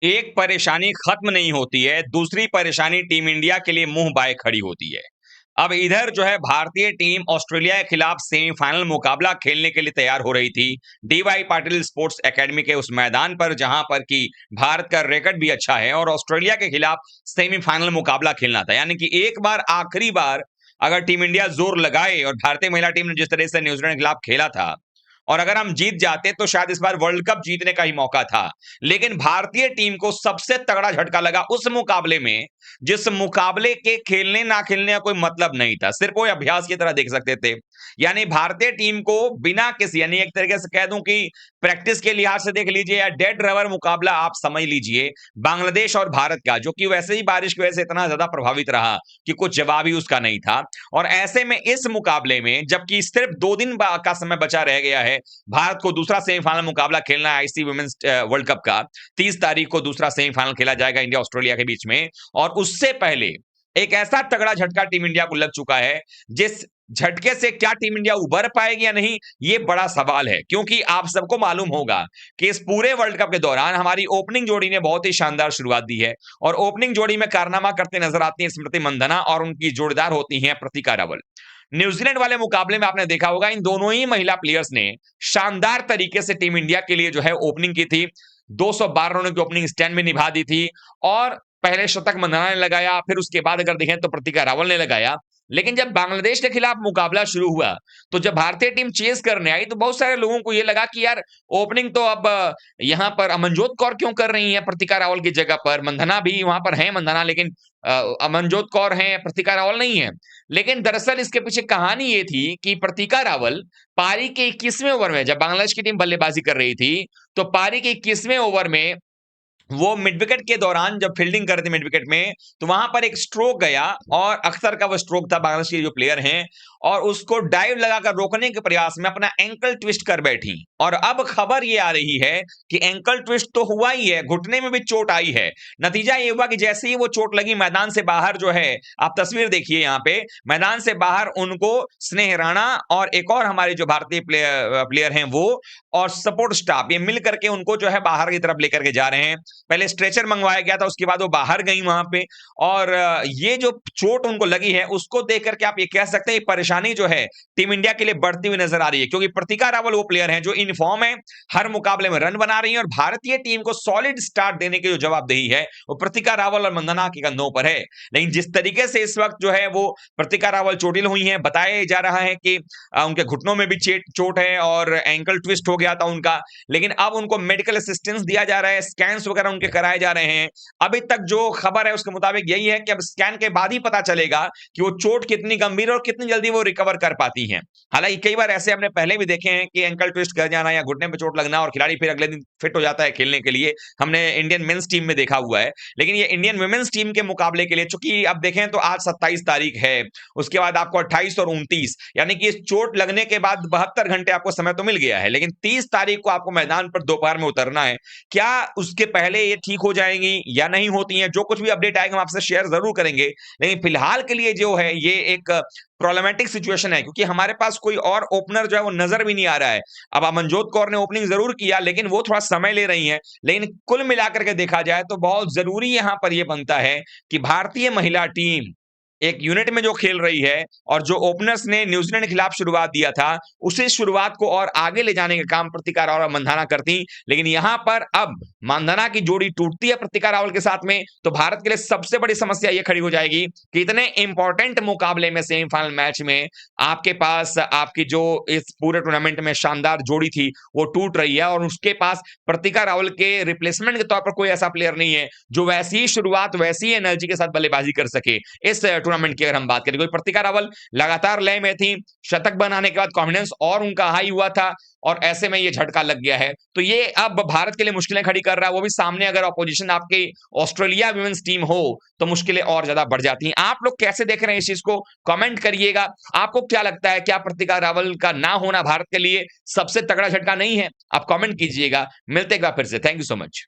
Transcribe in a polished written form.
एक परेशानी खत्म नहीं होती है, दूसरी परेशानी टीम इंडिया के लिए मुंह बाए खड़ी होती है। अब इधर जो है भारतीय टीम ऑस्ट्रेलिया के खिलाफ सेमीफाइनल मुकाबला खेलने के लिए तैयार हो रही थी डीवाई पाटिल स्पोर्ट्स एकेडमी के उस मैदान पर, जहां पर कि भारत का रिकॉर्ड भी अच्छा है और ऑस्ट्रेलिया के खिलाफ सेमीफाइनल मुकाबला खेलना था। यानी कि एक बार, आखिरी बार अगर टीम इंडिया जोर लगाए, और भारतीय महिला टीम ने जिस तरह से न्यूजीलैंड के खिलाफ खेला था, और अगर हम जीत जाते तो शायद इस बार वर्ल्ड कप जीतने का ही मौका था। लेकिन भारतीय टीम को सबसे तगड़ा झटका लगा उस मुकाबले में, जिस मुकाबले के खेलने ना खेलने का कोई मतलब नहीं था, सिर्फ वो अभ्यास की तरह देख सकते थे। यानी भारतीय टीम को बिना किसी, यानी एक तरीके से कह दूं कि प्रैक्टिस के लिहाज से देख लीजिए या डेड रबर मुकाबला आप समझ लीजिए, बांग्लादेश और भारत का, जो कि वैसे ही बारिश की वजह से इतना ज्यादा प्रभावित रहा कि कुछ जवाब ही उसका नहीं था। और ऐसे में इस मुकाबले में, जबकि सिर्फ 2 दिन का समय बचा रह गया है, भारत को दूसरा सेमीफाइनल मुकाबला खेलना है आईसी वुमेन्स वर्ल्ड कप का। 30 तारीख को दूसरा सेमीफाइनल खेला जाएगा इंडिया ऑस्ट्रेलिया के बीच में, और उससे पहले एक ऐसा तगड़ा झटका टीम इंडिया को लग चुका है, जिस झटके से क्या टीम इंडिया उबर पाएगी या नहीं, ये बड़ा सवाल है। क्योंकि आप सबको मालूम होगा कि इस पूरे वर्ल्ड कप के दौरान हमारी ओपनिंग जोड़ी ने बहुत ही शानदार शुरुआत दी है, और ओपनिंग जोड़ी में कारनामा करते नजर आती है स्मृति मंदाना, और उनकी जोड़ीदार होती है प्रतिका रावल। न्यूजीलैंड वाले मुकाबले में आपने देखा होगा, इन दोनों ही महिला प्लेयर्स ने शानदार तरीके से टीम इंडिया के लिए जो है ओपनिंग की थी। 212 रनों की ओपनिंग स्टैंड में निभा दी थी, और पहले शतक मंदाना ने लगाया, फिर उसके बाद अगर देखें तो प्रतिका रावल ने लगाया। लेकिन जब बांग्लादेश के खिलाफ मुकाबला शुरू हुआ, तो जब भारतीय टीम चेस करने आई, तो बहुत सारे लोगों को यह लगा कि यार ओपनिंग तो अब यहां पर अमनजोत कौर क्यों कर रही है प्रतिका रावल की जगह पर। मंदाना भी वहां पर है, मंदाना, लेकिन अमनजोत कौर है, प्रतिका रावल नहीं है। लेकिन दरअसल इसके पीछे कहानी ये थी कि प्रतिका रावल पारी के 21वें ओवर में, जब बांग्लादेश की टीम बल्लेबाजी कर रही थी, तो पारी के 21वें ओवर में वो मिड विकेट के दौरान जब फील्डिंग कर रहे थे मिड विकेट में, तो वहां पर एक स्ट्रोक गया, और अख्तर का वो स्ट्रोक था, बांग्लादेश के जो प्लेयर हैं, और उसको डाइव लगाकर रोकने के प्रयास में अपना एंकल ट्विस्ट कर बैठी। और अब खबर ये आ रही है कि एंकल ट्विस्ट तो हुआ ही है, घुटने में भी चोट आई है। नतीजा ये हुआ कि जैसे ही वो चोट लगी, मैदान से बाहर जो है, आप तस्वीर देखिए यहाँ पे, मैदान से बाहर उनको स्नेह राणा और एक और हमारे जो भारतीय प्लेयर हैं वो, और सपोर्ट स्टाफ, ये मिल करके उनको जो है बाहर की तरफ लेकर के जा रहे हैं। पहले स्ट्रेचर मंगवाया गया था, उसके बाद वो बाहर गई वहां पे। और ये जो चोट उनको लगी है, उसको देख करके आप ये कह सकते हैं परेशानी जो है टीम इंडिया के लिए बढ़ती हुई नजर आ रही है। क्योंकि प्रतिका रावल वो प्लेयर है जो इन फॉर्म है, हर मुकाबले में रन बना रही है, और भारतीय टीम को सॉलिड स्टार्ट देने की जो जवाबदेही है वो प्रतिका रावल और मंदाना के कंधों पर है। लेकिन जिस तरीके से इस वक्त जो है वो प्रतिका रावल चोटिल हुई है, बताया जा रहा है कि उनके घुटनों में भी चोट है और एंकल ट्विस्ट हो गया था उनका। लेकिन अब उनको मेडिकल असिस्टेंस दिया जा रहा है, स्कैन्स वगैरह उनके कराए जा रहे हैं। अभी तक जो खबर है उसके मुताबिक यही है कि अब स्कैन के बाद ही पता चलेगा कि वो चोट कितनी गंभीर और कितनी जल्दी वो रिकवर कर पाती हैं। हालांकि कई बार ऐसे हमने पहले भी देखे हैं कि एंकल ट्विस्ट कर जाना या घुटने पे चोट लगना और खिलाड़ी फिर अगले दिन फिट हो जाता है खेलने के लिए, हमने इंडियन मेंस टीम में देखा हुआ है। लेकिन ये इंडियन वुमेन्स टीम के मुकाबले के लिए, चूंकि अब देखें तो आज 27 तारीख है, उसके बाद आपको 28 और 29, यानी कि इस चोट लगने के बाद 72 घंटे आपको समय तो मिल गया है, लेकिन 30 तारीख को आपको मैदान पर दोपहर में उतरना है। क्या उसके पहले ये ठीक हो जाएंगी या नहीं होती हैं? जो कुछ भी अपडेट आएगा हम आपसे शेयर जरूर करेंगे। लेकिन फिलहाल के लिए जो है ये एक प्रॉब्लमेटिक सिचुएशन है, क्योंकि हमारे पास कोई और ओपनर जो है वो नजर भी नहीं आ रहा है। अब अमनजोत कौर ने ओपनिंग जरूर किया, लेकिन वो थोड़ा समय ले रही हैं। लेकिन कुल मिलाकर के देखा जाए तो बहुत जरूरी यहां पर यह बनता है कि भारतीय महिला टीम एक यूनिट में जो खेल रही है, और जो ओपनर्स ने न्यूजीलैंड के खिलाफ शुरुआत दिया था, उसी शुरुआत को और आगे ले जाने का काम प्रतिका रावल और मंदाना करती। लेकिन यहां पर अब मंदाना की जोड़ी टूटती है प्रतिका रावल के साथ में, तो भारत के लिए सबसे बड़ी समस्या यह खड़ी हो जाएगी कि इतने इंपॉर्टेंट मुकाबले में, सेमीफाइनल मैच में, आपके पास आपकी जो इस पूरे टूर्नामेंट में शानदार जोड़ी थी वो टूट रही है, और उसके पास प्रतिका रावल के रिप्लेसमेंट के तौर पर कोई ऐसा प्लेयर नहीं है जो वैसी ही शुरुआत, वैसी ही एनर्जी के साथ बल्लेबाजी कर सके। इस टूर्नामेंट की अगर हम बात करें, कोई प्रतिका रावल लगातार लय में थी, शतक बनाने के बाद कॉन्फिडेंस और उनका हाई हुआ था, और ऐसे में ये झटका लग गया है। तो ये अब भारत के लिए मुश्किलें खड़ी कर रहा है, वो भी सामने अगर ऑपोजिशन आपकी ऑस्ट्रेलिया वुमेन्स टीम हो तो मुश्किलें और ज्यादा बढ़ जाती हैं। आप लोग कैसे देख रहे हैं इस चीज को, कमेंट करिएगा। आपको क्या लगता है, क्या प्रतिका रावल का ना होना भारत के लिए सबसे तगड़ा झटका नहीं है? आप कमेंट कीजिएगा। मिलते एक बार फिर से। Thank you so much.